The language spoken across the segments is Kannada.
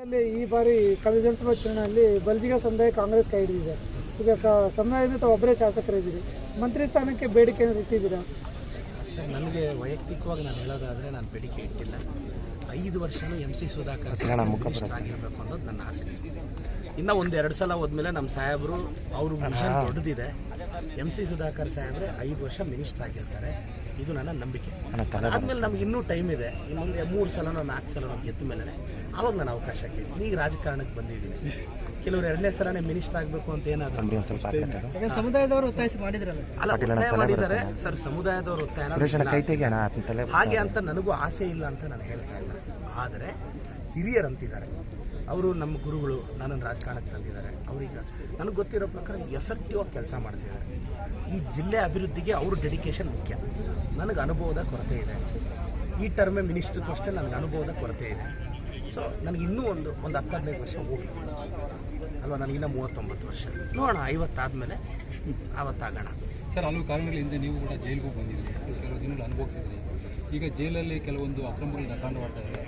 ಅಲ್ಲಿ ಈ ಬಾರಿ ಕಳೆದ ವಿಧಾನಸಭಾ ಚುನಾವಣೆಯಲ್ಲಿ ಬಲ್ಜಿಗ ಸಮುದಾಯ ಕಾಂಗ್ರೆಸ್ ಕೈ ಹಿಡಿದಿದೆ. ಈಗ ಸಮುದಾಯದಿಂದ ತಾವು ಒಬ್ಬರೇ ಶಾಸಕರಿದ್ದೀರಿ, ಮಂತ್ರಿ ಸ್ಥಾನಕ್ಕೆ ಬೇಡಿಕೆಯನ್ನು ಇಟ್ಟಿದ್ದೀರಾ? ಸರ್, ನನಗೆ ವೈಯಕ್ತಿಕವಾಗಿ ನಾನು ಹೇಳೋದಾದರೆ ನಾನು ಬೇಡಿಕೆ ಇಟ್ಟಿಲ್ಲ. 5 ವರ್ಷನೂ MC ಸುಧಾಕರ್ ಮಿನಿಸ್ಟರ್ ಆಗಿರಬೇಕು ಅನ್ನೋದು ನನ್ನ ಆಸೆ. ಇನ್ನೂ 1-2 ಸಲ ಹೋದ್ಮೇಲೆ ನಮ್ಮ ಸಾಹೇಬರು ಅವ್ರ ವಿಷನ್ ದೊಡ್ಡದಿದೆ. MC ಸುಧಾಕರ್ ಸಾಹೇಬ್ರೆ 5 ವರ್ಷ ಮಿನಿಸ್ಟರ್ ಆಗಿರ್ತಾರೆ, ಇದು ನನ್ನ ನಂಬಿಕೆ. ಆದಮೇಲೆ ನಮ್ಗೆ ಇನ್ನೂ ಟೈಮ್ ಇದೆ. ಇನ್ನೊಂದು 3 ಸಲನೋ 4 ಸಲನೋ ಗೆದ್ದ ಮೇಲೆ ಆವಾಗ ನಾನು ಅವಕಾಶ ಕೇಳ್ತೀನಿ. ಈಗ ರಾಜಕಾರಣಕ್ಕೆ ಬಂದಿದ್ದೀನಿ. ಕೆಲವರು 2ನೇ ಸಲನೇ ಮಿನಿಸ್ಟರ್ ಆಗಬೇಕು ಅಂತ ಏನಾದರೂ ಸಮುದಾಯದವರು ಒತ್ತಾಯಿಸಿ ಮಾಡಿದ್ರಲ್ಲ? ಅಲ್ಲ, ಒತ್ತಾಯ ಮಾಡಿದ್ದಾರೆ ಸರ್. ಸಮುದಾಯದವರು ಒತ್ತಾಯ ಹಾಗೆ ಅಂತ ನನಗೂ ಆಸೆ ಇಲ್ಲ ಅಂತ ನಾನು ಹೇಳ್ತಾ ಇಲ್ಲ. ಆದರೆ ಹಿರಿಯರಂತಿದ್ದಾರೆ, ಅವರು ನಮ್ಮ ಗುರುಗಳು ನನ್ನನ್ನು ರಾಜಕಾರಣಕ್ಕೆ ತಂದಿದ್ದಾರೆ. ಅವ್ರಿಗೆ ನನಗೆ ಗೊತ್ತಿರೋ ಪ್ರಕಾರ ಎಫೆಕ್ಟಿವ್ ಆಗಿ ಕೆಲಸ ಮಾಡ್ತಿದ್ದಾರೆ. ಈ ಜಿಲ್ಲೆ ಅಭಿವೃದ್ಧಿಗೆ ಅವ್ರ ಡೆಡಿಕೇಶನ್ ಮುಖ್ಯ. ನನಗೆ ಅನುಭವದ ಕೊರತೆ ಇದೆ. ಈ ಟರ್ಮೆ ಮಿನಿಸ್ಟ್ರಿಗೋಷ್ಟೇ ನನಗೆ ಅನುಭವದ ಕೊರತೆ ಇದೆ. ಸೊ ನನಗೆ ಇನ್ನೂ ಒಂದು 10-15 ವರ್ಷ ಹೋಗ್ಬೇಕು ಅಲ್ವಾ. ನನಗಿನ್ನ 39 ವರ್ಷ. ನೋಡೋಣ, 50 ಆದಮೇಲೆ ಆವತ್ತಾಗೋಣ. ಸರ್, ಹಲವು ಕಾರಣಗಳ ಹಿಂದೆ ನೀವು ಕೂಡ ಜೈಲಿಗೂ ಬಂದಿದ್ದೀರಿ, ಕೆಲವು ದಿನಗಳು ಅನುಭವಿಸಿದ್ರಿ. ಈಗ ಜೈಲಲ್ಲಿ ಕೆಲವೊಂದು ಅಕ್ರಮಗಳನ್ನ ಕಾಂಡ ಮಾಡ್ತಾ ಇದ್ದಾರೆ.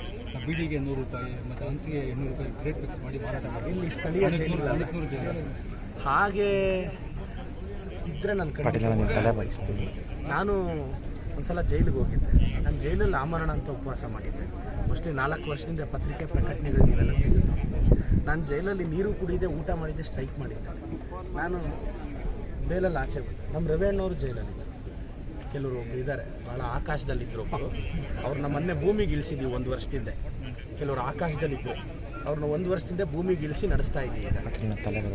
ಬೀಡಿಗೆ 100 ರೂಪಾಯಿ ಮತ್ತು ಹಂಚಿಗೆ 800 ರೂಪಾಯಿ ರೇಟ್ ಫಿಕ್ಸ್ ಮಾಡಿ ಮಾರಾಟ ಮಾಡಿ ಇಲ್ಲಿ ಸ್ಥಳೀಯ ಜೈಲು ಹಾಗೆ ಇದ್ದರೆ ನನ್ನ ಕಡೆ ಬಯಸ್ತೀನಿ. ನಾನು ಒಂದ್ಸಲ ಜೈಲಿಗೆ ಹೋಗಿದ್ದೆ. ನಾನು ಜೈಲಲ್ಲಿ ಆಮರಣ ಅಂತ ಉಪವಾಸ ಮಾಡಿದ್ದೆ. ಮೋಸ್ಟ್ಲಿ 4 ವರ್ಷದಿಂದ ಪತ್ರಿಕೆ ಪ್ರಕಟಣೆಗಳು ನೀವೆಲ್ಲ ತೆಗೆದು ನಾನು ಜೈಲಲ್ಲಿ ನೀರು ಕುಡಿದೆ, ಊಟ ಮಾಡಿದ್ದೆ, ಸ್ಟ್ರೈಕ್ ಮಾಡಿದ್ದೆ. ನಾನು ಬೇಲಲ್ಲಿ ಆಚೆ ಬಂದೆ. ನಮ್ಮ ರವಿಯಣ್ಣವರು ಜೈಲಲ್ಲಿದ್ದರು. ಕೆಲವರು ಒಬ್ಬರು ಇದ್ದಾರೆ, ಭಾಳ ಆಕಾಶದಲ್ಲಿದ್ದರು ಒಬ್ಬರು. ಅವ್ರನ್ನ ಮೊನ್ನೆ ಭೂಮಿಗೆ ಇಳಿಸಿದ್ದೀವಿ 1 ವರ್ಷದಿಂದ. ಕೆಲವರು ಆಕಾಶದಲ್ಲಿದ್ದರು, ಅವ್ರನ್ನ 1 ವರ್ಷದಿಂದ ಭೂಮಿಗೆ ಇಳಿಸಿ ನಡೆಸ್ತಾ ಇದ್ದೀವಿ.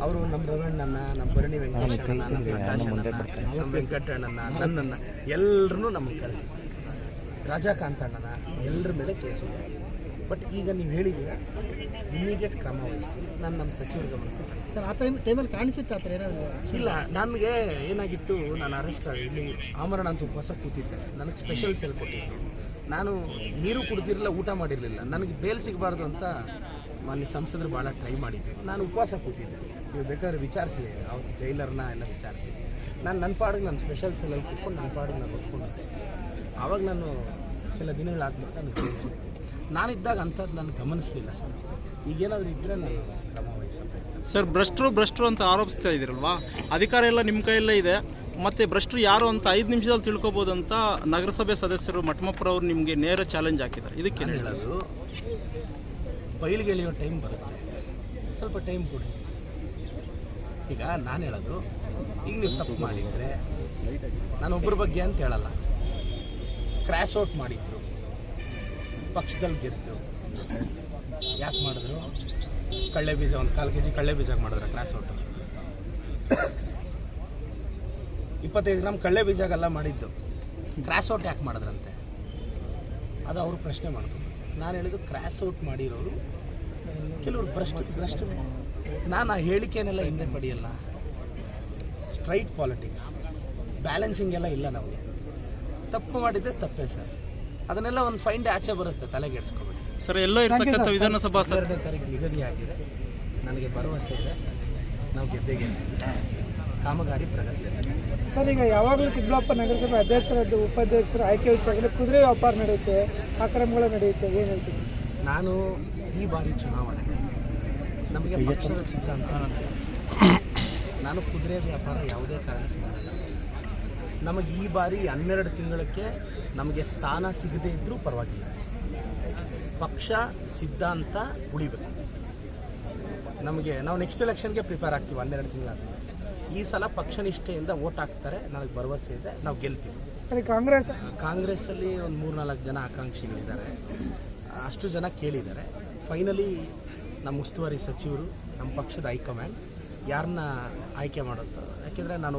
ಅವರು ನಮ್ಮ ರವಣ್ಣನ, ನಮ್ಮ ಭರಣಿ ವೆಂಕಟೇಶಣ್ಣ, ನಮ್ಮ ಪ್ರಕಾಶಣ್ಣ, ನಮ್ಮ ವೆಂಕಟಣ್ಣನ, ನನ್ನನ್ನು ಎಲ್ಲರನ್ನೂ ನಮಗೆ ಕಳಿಸಿ, ರಾಜಕಾಂತಣ್ಣನ ಎಲ್ಲರ ಮೇಲೆ ಕೇಳಿಸಿದೆ. ಬಟ್ ಈಗ ನೀವು ಹೇಳಿದ್ದೀರ, ಇಮಿಡಿಯೇಟ್ ಕ್ರಮ ವಹಿಸ್ತೀನಿ. ನಾನು ನಮ್ಮ ಸಚಿವರ ಗಮನಕ್ಕೆ ಸರ್, ಆ ಟೈಮಲ್ಲಿ ಕಾಣಿಸುತ್ತೆ ಆ ಥರ ಏನಾದರೂ? ಇಲ್ಲ, ನನಗೆ ಏನಾಗಿತ್ತು, ನಾನು ಅರೆಸ್ಟ್ ಇಲ್ಲಿ ಆಮರಣ ಅಂತ ಉಪವಾಸ ಕೂತಿದ್ದೆ. ನನಗೆ ಸ್ಪೆಷಲ್ ಸೆಲ್ ಕೊಟ್ಟಿದ್ದರು. ನಾನು ನೀರು ಕುಡ್ದಿರಲಿಲ್ಲ, ಊಟ ಮಾಡಿರಲಿಲ್ಲ. ನನಗೆ ಬೇಲ್ ಸಿಗಬಾರ್ದು ಅಂತ ಮಾನ್ಯ ಸಂಸದರು ಭಾಳ ಟ್ರೈ ಮಾಡಿದ್ದರು. ನಾನು ಉಪವಾಸ ಕೂತಿದ್ದೆ. ನೀವು ಬೇಕಾದ್ರೆ ವಿಚಾರಿಸಿ, ಅವತ್ತು ಜೈಲರ್ನ ಎಲ್ಲ ವಿಚಾರಿಸಿ. ನನ್ನ ಪಾಡಿಗೆ ನಾನು ಸ್ಪೆಷಲ್ ಸೆಲ್ಲಲ್ಲಿ ಕೂತ್ಕೊಂಡು ನನ್ನ ಪಾಡಿಗೆ ನಾನು ಓದ್ಕೊಂಡಿದ್ದೆ. ಆವಾಗ ನಾನು ಕೆಲ ದಿನಗಳಾದ್ಮೇಲೆ ನನಗೆ ತಿಳಿಸಿತ್ತು. ನಾನಿದ್ದಾಗ ಅಂಥದ್ದು ನಾನು ಗಮನಿಸಲಿಲ್ಲ ಸರ್. ಈಗೇನಾದರೂ ಇದ್ದರೆ ನಾನು ಕ್ರಮ ವಹಿಸಬೇಕು. ಸರ್, ಭ್ರಷ್ಟರು ಅಂತ ಆರೋಪಿಸ್ತಾ ಇದ್ದೀರಲ್ವಾ? ಅಧಿಕಾರ ಎಲ್ಲ ನಿಮ್ಮ ಕೈಯಲ್ಲೇ ಇದೆ, ಮತ್ತು ಭ್ರಷ್ಟರು ಯಾರು ಅಂತ 5 ನಿಮಿಷದಲ್ಲಿ ತಿಳ್ಕೊಬೋದು ಅಂತ ನಗರಸಭೆ ಸದಸ್ಯರು ಮಠಮಪ್ಪರವ್ರು ನಿಮಗೆ ನೇರ ಚಾಲೆಂಜ್ ಹಾಕಿದ್ದಾರೆ. ಇದಕ್ಕೆ ಹೇಳೋದು, ಬಯಲಿಗೆ ಎಳೆಯೋ ಟೈಮ್ ಬರುತ್ತೆ, ಸ್ವಲ್ಪ ಟೈಮ್ ಕೊಡಿ. ಈಗ ನಾನು ಹೇಳೋದು, ಈಗ ನೀವು ತಪ್ಪು ಮಾಡಿದರೆ ನಾನು ಒಬ್ಬರ ಬಗ್ಗೆ ಅಂತ ಹೇಳಲ್ಲ. ಕ್ರ್ಯಾಶ್ ಔಟ್ ಮಾಡಿದ್ರು, ಪಕ್ಷದಲ್ಲಿ ಗೆದ್ದು ಯಾಕೆ ಮಾಡಿದ್ರು? ಕಳ್ಳೆ ಬೀಜ 1/4 kg ಕಳ್ಳೆ ಬೀಜ ಮಾಡಿದ್ರೆ ಕ್ರ್ಯಾಶ್ ಔಟು. 25 ಗ್ರಾಮ್ ಕಳ್ಳೆ ಬೀಜಾಗೆಲ್ಲ ಮಾಡಿದ್ದು, ಕ್ರ್ಯಾಶ್ ಔಟ್ ಯಾಕೆ ಮಾಡಿದ್ರಂತೆ? ಅದು ಅವರು ಪ್ರಶ್ನೆ ಮಾಡಿದ್ರು. ನಾನು ಹೇಳಿದ್ದು, ಕ್ರ್ಯಾಶ್ ಔಟ್ ಮಾಡಿರೋರು ಕೆಲವರು ಭ್ರಷ್ಟ. ನಾನು ಆ ಹೇಳಿಕೆನೆಲ್ಲ ಹಿಂದೆ ಪಡೆಯಲ್ಲ. ಸ್ಟ್ರೈಟ್ ಪಾಲಿಟಿಕ್ಸ್, ಬ್ಯಾಲೆನ್ಸಿಂಗ್ ಎಲ್ಲ ಇಲ್ಲ ನಮಗೆ. ತಪ್ಪು ಮಾಡಿದ್ದೆ ತಪ್ಪೇ ಸರ್. ಅದನ್ನೆಲ್ಲ ಒಂದು ಫೈನ್ ಡೇ ಆಚೆ ಬರುತ್ತೆ, ತಲೆಗೆಡ್ಸ್ಕೊಬೇಡಿ ಸರ್. ಎಲ್ಲೋ ಇರ್ತಕ್ಕಂಥ ವಿಧಾನಸಭಾ 2ನೇ ತಾರೀಕು ನಿಗದಿಯಾಗಿದೆ. ನನಗೆ ಭರವಸೆ ಇದೆ, ನಾವು ಗೆದ್ದೆ ಕಾಮಗಾರಿ ಪ್ರಗತಿಯಲ್ಲಿ. ಸರ್, ಈಗ ಯಾವಾಗಲೂ ಚಿಕ್ಕಬಳ್ಳಾಪುರ ನಗರಸಭೆ ಅಧ್ಯಕ್ಷರದ್ದು ಉಪಾಧ್ಯಕ್ಷರು ಆಯ್ಕೆ ವಿಚಾರದಲ್ಲಿ ಕುದುರೆ ವ್ಯಾಪಾರ ನಡೆಯುತ್ತೆ, ಅಕ್ರಮಗಳು ನಡೆಯುತ್ತೆ, ಏನು ಹೇಳ್ತೀವಿ? ನಾನು ಈ ಬಾರಿ ಚುನಾವಣೆ ನಮಗೆ ಪಕ್ಷದ ಸಿದ್ಧಾಂತ. ನಾನು ಕುದುರೆ ವ್ಯಾಪಾರ ಯಾವುದೇ ಕಾರಣಕ್ಕೆ ಮಾಡಲ್ಲ. ನಮಗೆ ಈ ಬಾರಿ 12 ತಿಂಗಳಕ್ಕೆ ನಮಗೆ ಸ್ಥಾನ ಸಿಗದೇ ಇದ್ದರೂ ಪರವಾಗಿಲ್ಲ. ಪಕ್ಷ ಸಿದ್ಧಾಂತ ಉಳಿಬೇಕು ನಮಗೆ. ನಾವು ನೆಕ್ಸ್ಟ್ ಎಲೆಕ್ಷನ್ಗೆ ಪ್ರಿಪೇರ್ ಆಗ್ತೀವಿ 12 ತಿಂಗಳಾದ. ಈ ಸಲ ಪಕ್ಷ ನಿಷ್ಠೆಯಿಂದ ವೋಟ್ ಹಾಕ್ತಾರೆ, ನನಗೆ ಭರವಸೆ ಇದೆ, ನಾವು ಗೆಲ್ತೀವಿ. ಸರಿ, ಕಾಂಗ್ರೆಸ್ಸಲ್ಲಿ ಒಂದು 3-4 ಜನ ಆಕಾಂಕ್ಷಿಗಳಿದ್ದಾರೆ. ಅಷ್ಟು ಜನ ಕೇಳಿದ್ದಾರೆ. ಫೈನಲಿ ನಮ್ಮ ಉಸ್ತುವಾರಿ ಸಚಿವರು, ನಮ್ಮ ಪಕ್ಷದ ಹೈಕಮಾಂಡ್ ಯಾರನ್ನ ಆಯ್ಕೆ ಮಾಡುತ್ತೋ. ಯಾಕೆಂದರೆ ನಾನು